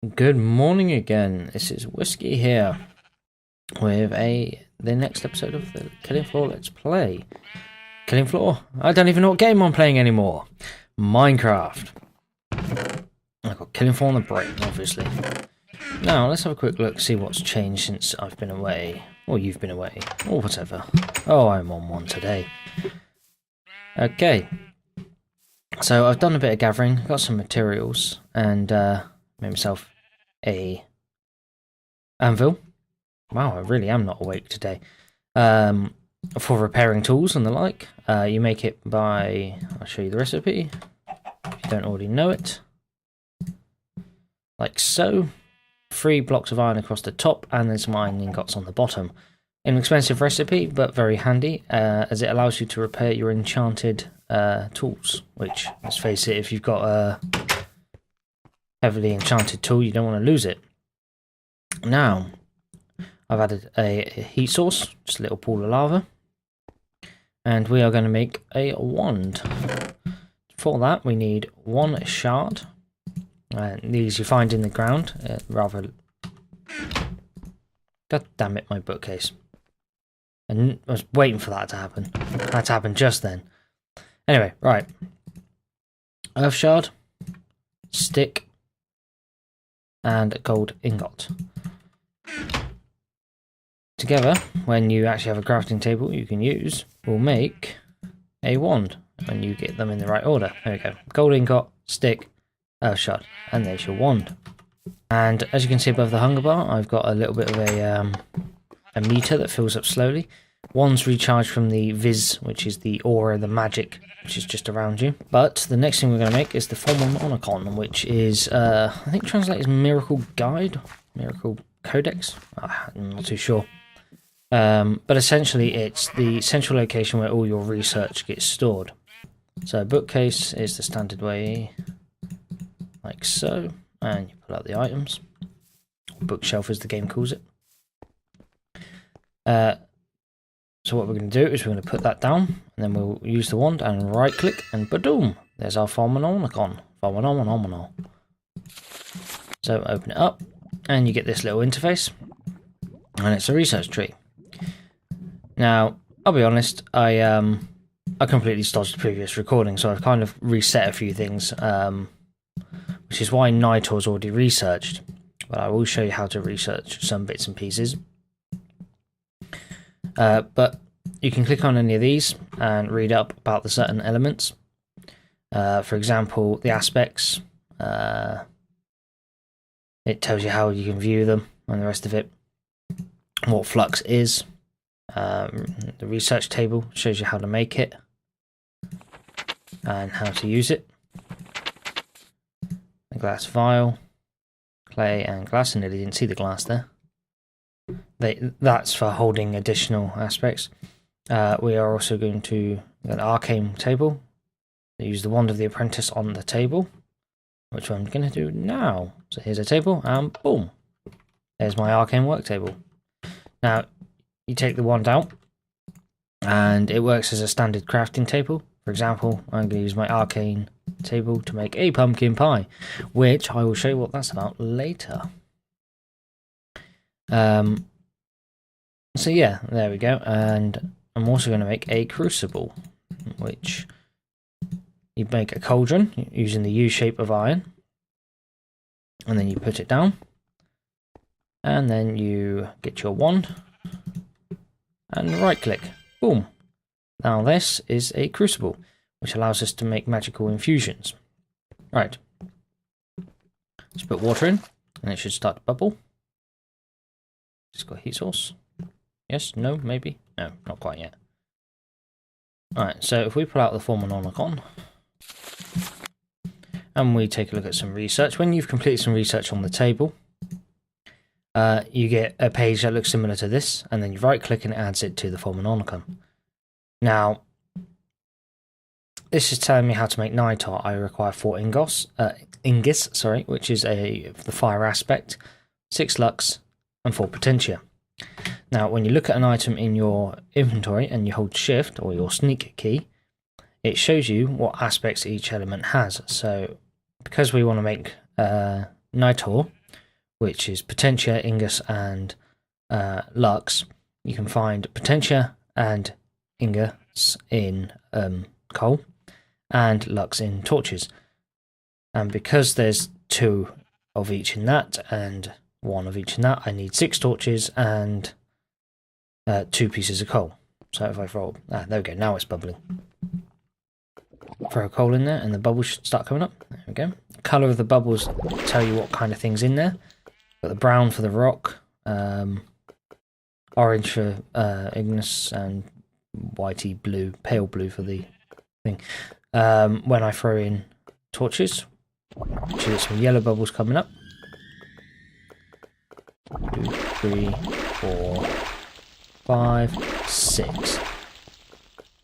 Good morning again. This is Whisky here with the next episode of the Killing Floor Let's Play. Killing Floor? I don't even know what game I'm playing anymore. Minecraft. I've got Killing Floor on the brain, obviously. Now, let's have a quick look, see what's changed since I've been away. Or you've been away. Or whatever. Oh, I'm on one today. Okay. So, I've done a bit of gathering, got some materials, and made myself a anvil. Wow, I really am not awake today. For repairing tools and the like. You make it by... I'll show you the recipe, if you don't already know it. Like so. 3 blocks of iron across the top, and then some iron ingots on the bottom. Inexpensive recipe, but very handy, as it allows you to repair your enchanted tools. Which, let's face it, if you've got a heavily enchanted tool, you don't want to lose it. Now, I've added a heat source, just a little pool of lava, and we are going to make a wand. For that, we need 1 shard. These you find in the ground, rather... God damn it, my bookcase. And I was waiting for that to happen. That to happen just then. Anyway, right. Earth shard, stick, and a gold ingot. Together, when you actually have a crafting table you can use, will make a wand. When you get them in the right order. There we go. Gold ingot, stick, earth shard, and there's your wand. And as you can see above the hunger bar, I've got a little bit of a meter that fills up slowly. Wands recharge from the Viz, which is the aura, the magic, which is just around you. But the next thing we're going to make is the Formonicon, which is, I think translated as Miracle Guide, Miracle Codex. I'm not too sure. But essentially it's the central location where all your research gets stored. So bookcase is the standard way, like so, and you pull out the items. Bookshelf as the game calls it. So what we're going to do is we're going to put that down, and then we'll use the wand and right click, and boom, there's our Formonicon. So open it up, and you get this little interface, and it's a research tree. Now, I'll be honest, I completely stodged the previous recording, so I've kind of reset a few things, which is why Nitor's already researched, but I will show you how to research some bits and pieces. But you can click on any of these and read up about the certain elements. For example, the aspects. It tells you how you can view them and the rest of it. What flux is. The research table shows you how to make it and how to use it. The glass vial, clay and glass. I nearly didn't see the glass there. That's for holding additional aspects. We are also going to get an arcane table. Use the wand of the apprentice on the table, which I'm going to do now. So here's a table, and boom, there's my arcane work table. Now you take the wand out, and it works as a standard crafting table. For example, I'm going to use my arcane table to make a pumpkin pie, which I will show you what that's about later. So yeah, there we go, and I'm also going to make a crucible, which you make a cauldron using the U shape of iron, and then you put it down, and then you get your wand, and right click, boom. Now this is a crucible, which allows us to make magical infusions. Right, let's put water in, and it should start to bubble. Just got a heat source. Yes, no, maybe? No, not quite yet. Alright, so if we pull out the Formonicon, and we take a look at some research. When you've completed some research on the table, you get a page that looks similar to this, and then you right click and it adds it to the Formonicon. Now, this is telling me how to make nitar. I require 4 ingots, which is the fire aspect, 6 lux, and 4 potentia. Now, when you look at an item in your inventory and you hold shift or your sneak key, it shows you what aspects each element has. So because we want to make nitor, which is Potentia, Ingus, and Lux. You can find Potentia and Ingus in coal, and Lux in torches. And because there's 2 of each in that, and 1 of each in that, I need 6 torches and 2 pieces of coal. So if I roll... there we go, now it's bubbling. Throw coal in there and the bubbles should start coming up. There we go. The colour of the bubbles tell you what kind of thing's in there. Got the brown for the rock, orange for Ignis, and whitey blue, pale blue for the thing. When I throw in torches, should get some yellow bubbles coming up. 2, 3, 4, 5, 6.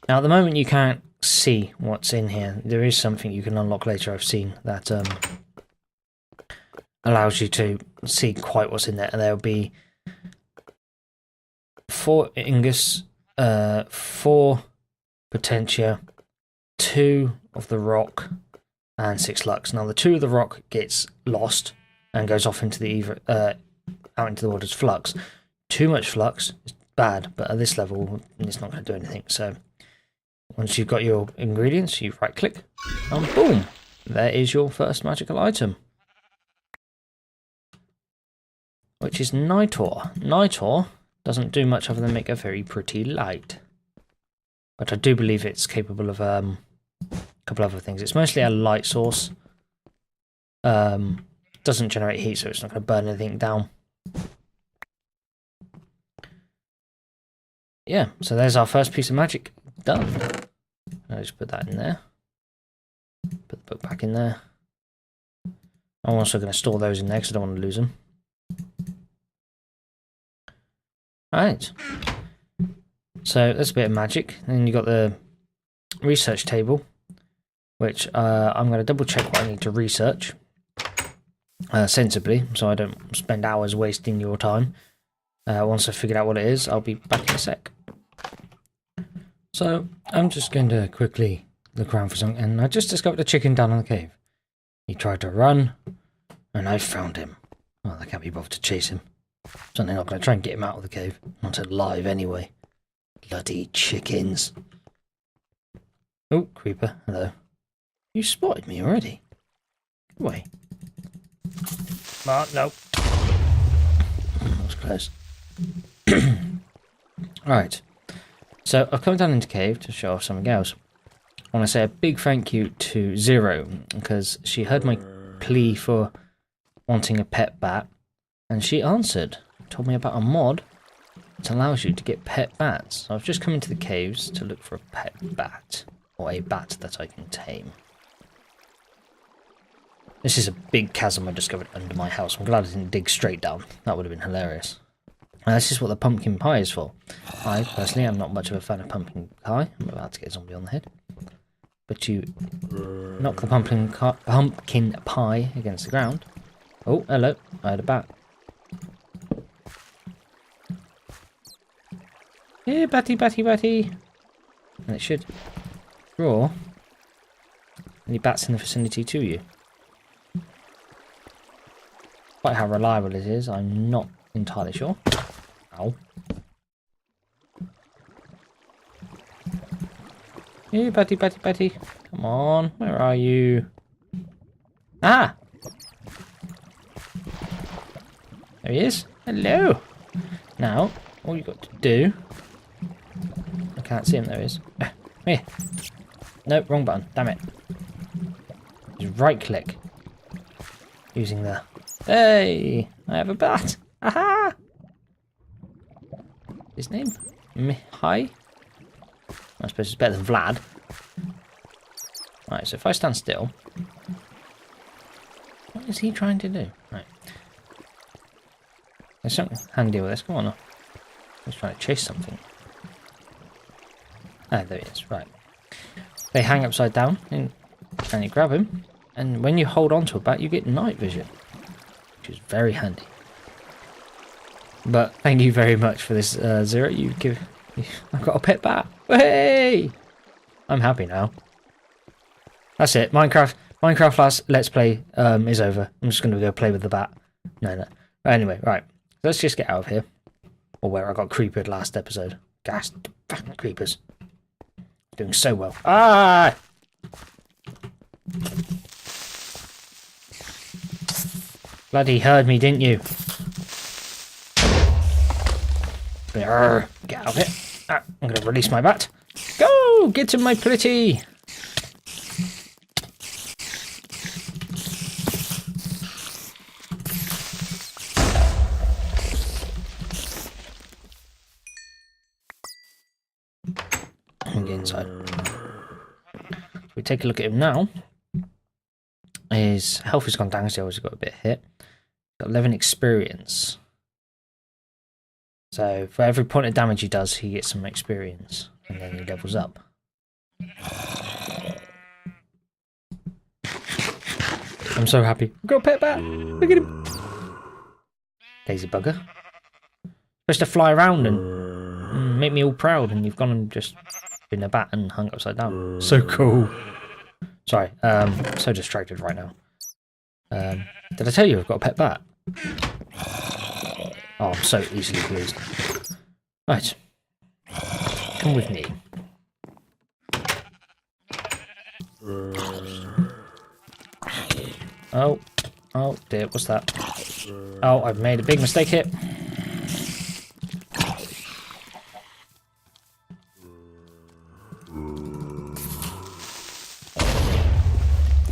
Now at the moment you can't see what's in here. There is something you can unlock later, I've seen, that allows you to see quite what's in there. And there'll be 4 Ingus, 4 Potentia, 2 of the rock, and 6 Lux. Now the 2 of the rock gets lost and goes off into the out into the water's flux. Too much flux is bad, but at this level it's not going to do anything. So once you've got your ingredients, you right click and boom, there is your first magical item, which is Nitor. Nitor doesn't do much other than make a very pretty light, but I do believe it's capable of a couple other things. It's mostly a light source. Doesn't generate heat, so it's not going to burn anything down. Yeah, so there's our first piece of magic done. I'll just put that in there. Put the book back in there. I'm also going to store those in there because I don't want to lose them. Right. So that's a bit of magic. Then you got the research table, which I'm going to double check what I need to research sensibly, so I don't spend hours wasting your time. Once I've figured out what it is, I'll be back in a sec. So I'm just going to quickly look around for something, and I just discovered a chicken down in the cave. He tried to run, and I found him. Well, I can't be bothered to chase him, so I'm not going to try and get him out of the cave. Not alive anyway. Bloody chickens. Oh, creeper, hello. You spotted me already. Go away. No. That was close. Right. So I've come down into cave to show off something else. I want to say a big thank you to Zero, because she heard my plea for wanting a pet bat, and she answered. Told me about a mod that allows you to get pet bats. So I've just come into the caves to look for a pet bat, or a bat that I can tame. This is a big chasm I discovered under my house. I'm glad I didn't dig straight down. That would have been hilarious. This is what the pumpkin pie is for. I, personally, am not much of a fan of pumpkin pie. I'm about to get a zombie on the head. But you knock the pumpkin pie against the ground. Oh, hello. I had a bat. Here, batty, batty, batty. And it should draw any bats in the vicinity to you. Quite how reliable it is, I'm not entirely sure. Ow. Here, Betty, Betty, Betty. Come on, where are you? Ah! There he is. Hello! Now, all you've got to do... I can't see him, there he is. Here. Nope, wrong button. Damn it. Just right click. Using the... Hey! I have a bat! Aha! His name? Mihai? I suppose it's better than Vlad. Right, so if I stand still... What is he trying to do? Right. There's something handy with this. Come on. He's trying to chase something. Ah, there he is. Right. They hang upside down, and you grab him, and when you hold on to a bat, you get night vision, which is very handy. But thank you very much for this, Zero. I've got a pet bat. Hey! I'm happy now. That's it. Minecraft last Let's Play is over. I'm just going to go play with the bat. No. Anyway, right. Let's just get out of here. Or where I got creepered last episode. Gas fucking creepers. Doing so well. Ah! Bloody heard me, didn't you? Get out of it. Ah, I'm going to release my bat. Go! Get to my pretty! And get inside. If we take a look at him now. His health has gone down, so he's got a bit hit. Got 11 experience. So for every point of damage he does, he gets some experience. And then he levels up. I'm so happy. I've got a pet bat! Look at him! Lazy bugger. Supposed to fly around and make me all proud, and you've gone and just been a bat and hung upside down. So cool. Sorry, so distracted right now. Did I tell you I've got a pet bat? Oh, I'm so easily pleased. Right. Come with me. Oh. Oh dear, what's that? Oh, I've made a big mistake here.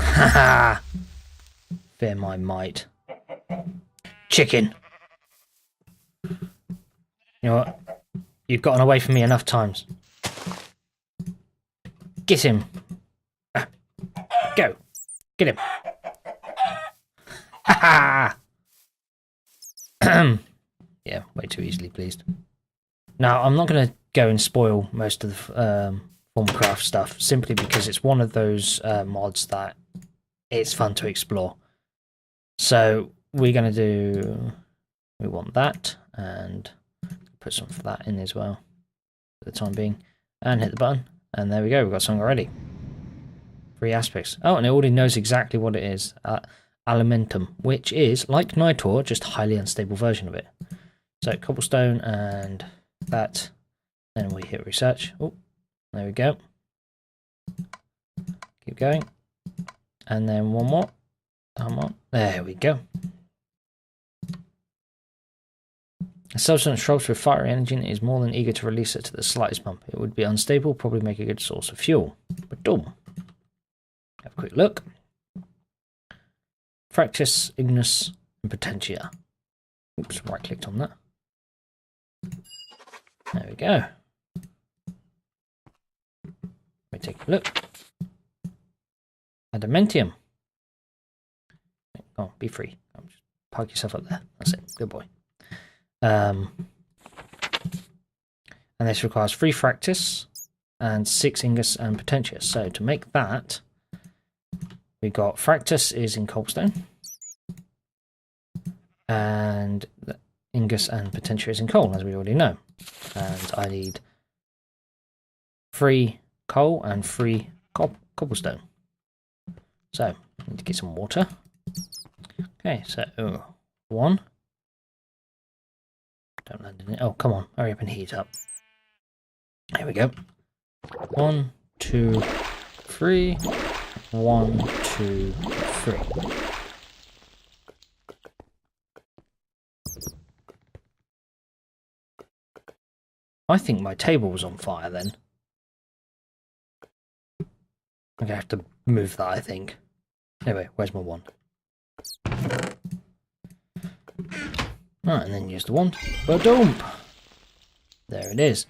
Haha! Fear my might. Chicken! You know what? You've gotten away from me enough times. Get him! Go! Get him! Haha! Yeah, way too easily pleased. Now, I'm not going to go and spoil most of the Formcraft stuff, simply because it's one of those mods that it's fun to explore. So we're going to do, we want that, and put some of that in as well for the time being, and hit the button, and there we go, we've got something already. 3 aspects. Oh, and it already knows exactly what it is. Alimentum, which is, like Nitor, just a highly unstable version of it. So cobblestone and that, then we hit research. Oh, there we go. Keep going. And then one more. Come on. There we go. A substance shrubs with fiery energy is more than eager to release it to the slightest bump. It would be unstable, probably make a good source of fuel. But boom. Have a quick look. Fractus, Ignis, and Potentia. Oops, right clicked on that. There we go. Let me take a look. Adamantium. Oh, be free. Just park yourself up there. That's it. Good boy. And this requires 3 Fractus and 6 Ingus and Potentia. So to make that, we got Fractus is in cobblestone, and Ingus and Potentia is in coal, as we already know. And I need 3 coal and 3 cobblestone. So I need to get some water. Okay, so 1. Don't land in it. Oh, come on, hurry up and heat up. Here we go. 1, 2, 3. 1, 2, 3. I think my table was on fire then. I'm going to have to move that, I think. Anyway, where's my wand? Right, and then use the wand. Ba-dump! There it is.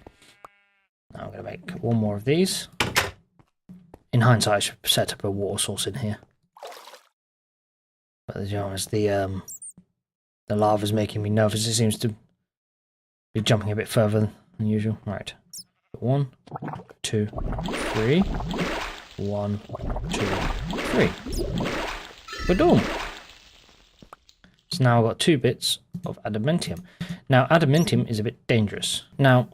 Now I'm going to make one more of these. In hindsight, I should set up a water source in here. But to be honest, the lava's making me nervous. It seems to be jumping a bit further than usual. Right. 1, 2, 3. 1, 2, 3. Ba-doom! So now I've got 2 bits of adamantium. Now, adamantium is a bit dangerous. Now,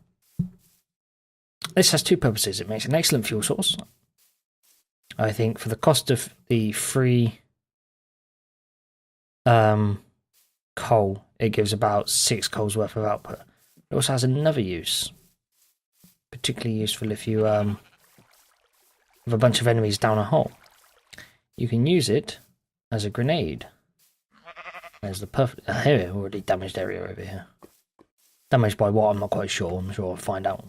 this has 2 purposes. It makes an excellent fuel source. I think for the cost of the free coal, it gives about 6 coals worth of output. It also has another use, particularly useful if you have a bunch of enemies down a hole. You can use it as a grenade. There's the perfect here, already damaged area over here. Damaged by what? I'm not quite sure. I'm sure I'll find out.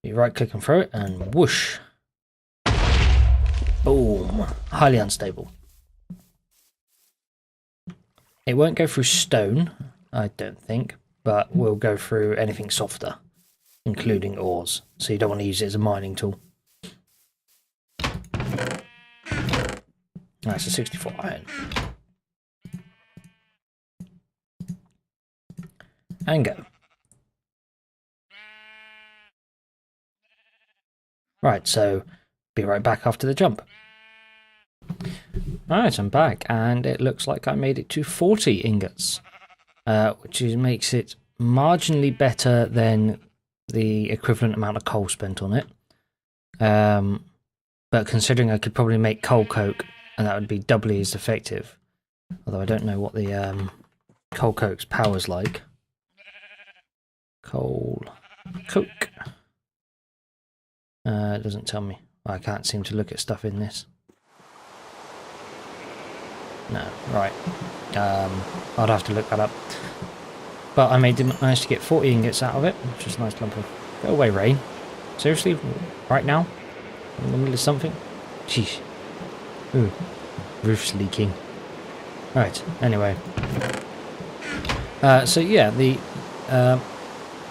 You right click and throw it, and whoosh. Boom. Highly unstable. It won't go through stone, I don't think, but will go through anything softer, including ores. So you don't want to use it as a mining tool. That's a 64 iron. And go. Right, so be right back after the jump. Alright, I'm back, and it looks like I made it to 40 ingots, which makes it marginally better than the equivalent amount of coal spent on it. But considering I could probably make coal coke, and that would be doubly as effective, although I don't know what the coal coke's power's like. Coal coke. It doesn't tell me. I can't seem to look at stuff in this. No, right. I'd have to look that up. But I managed to get 40 ingots out of it, which is a nice lump of... Go away, rain. Seriously? Right now? In the middle of something? Jeez. Ooh. Roof's leaking. Right, anyway. So yeah, the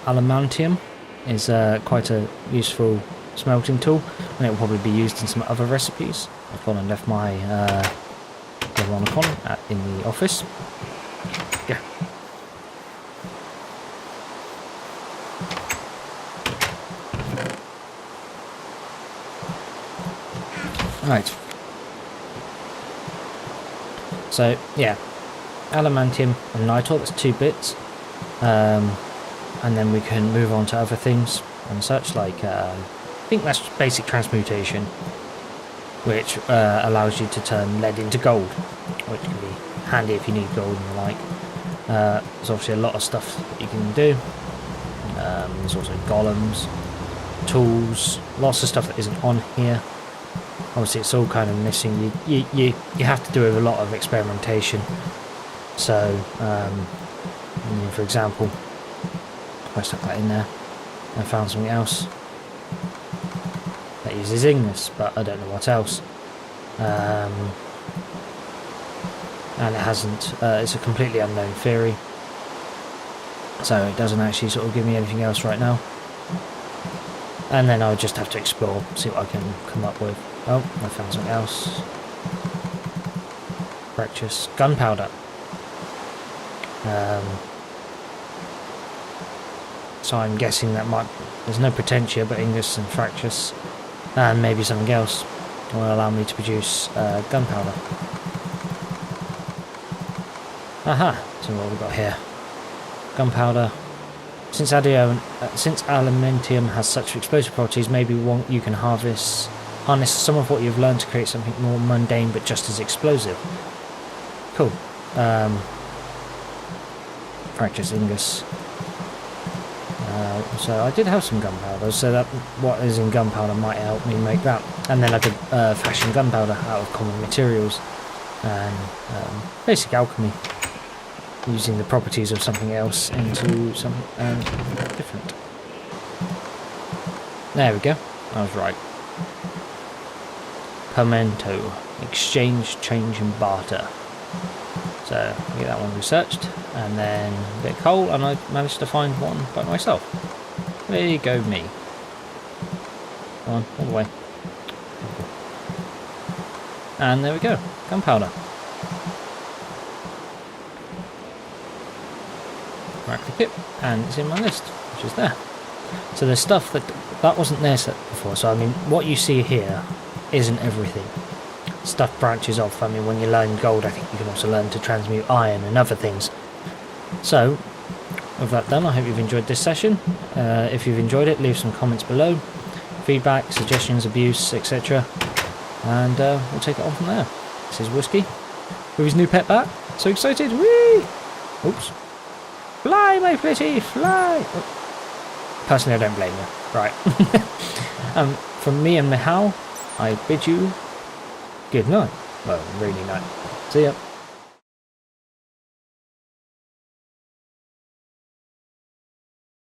adamantium is quite a useful smelting tool, and it will probably be used in some other recipes. I've gone and left my Veronicon in the office. Yeah. Right. So yeah, adamantium and nitor. That's 2 bits, and then we can move on to other things and such, like I think that's basic transmutation, which allows you to turn lead into gold, which can be handy if you need gold and the like. There's obviously a lot of stuff that you can do. There's also golems, tools, lots of stuff that isn't on here. Obviously it's all kind of missing. You have to do a lot of experimentation. So for example, if I stuck that in there and found something else that uses Ignis, but I don't know what else. And it hasn't, it's a completely unknown theory, so it doesn't actually sort of give me anything else right now. And then I'll just have to explore, see what I can come up with. Oh, I found something else. Precious gunpowder. So I'm guessing that there's no potentia, but Ingus and fractious, and maybe something else will allow me to produce gunpowder. Aha! So what have we got here? Gunpowder. Since aluminium has such explosive properties, maybe you can harness some of what you've learned to create something more mundane but just as explosive. Cool. Fractious Ingus. So I did have some gunpowder, so that what is in gunpowder might help me make that. And then I could fashion gunpowder out of common materials and basic alchemy, using the properties of something else into something different. There we go. I was right. Pimento. Exchange, change and barter. So I get that one researched, and then a bit of coal, and I managed to find one by myself. There you go, me. Come on, all the way. And there we go, gunpowder. Right click it, and it's in my list, which is there. So there's stuff that wasn't there before, so I mean, what you see here isn't everything. Stuff branches off. I mean, when you learn gold, I think you can also learn to transmute iron and other things. So, with that done, I hope you've enjoyed this session. If you've enjoyed it, leave some comments below. Feedback, suggestions, abuse, etc. And we'll take it on from there. This is Whisky with his new pet bat. So excited! Whee! Oops. Fly, my pretty, fly! Oh. Personally, I don't blame you. Right. From me and Mihal, I bid you good night. Well, really night. See ya.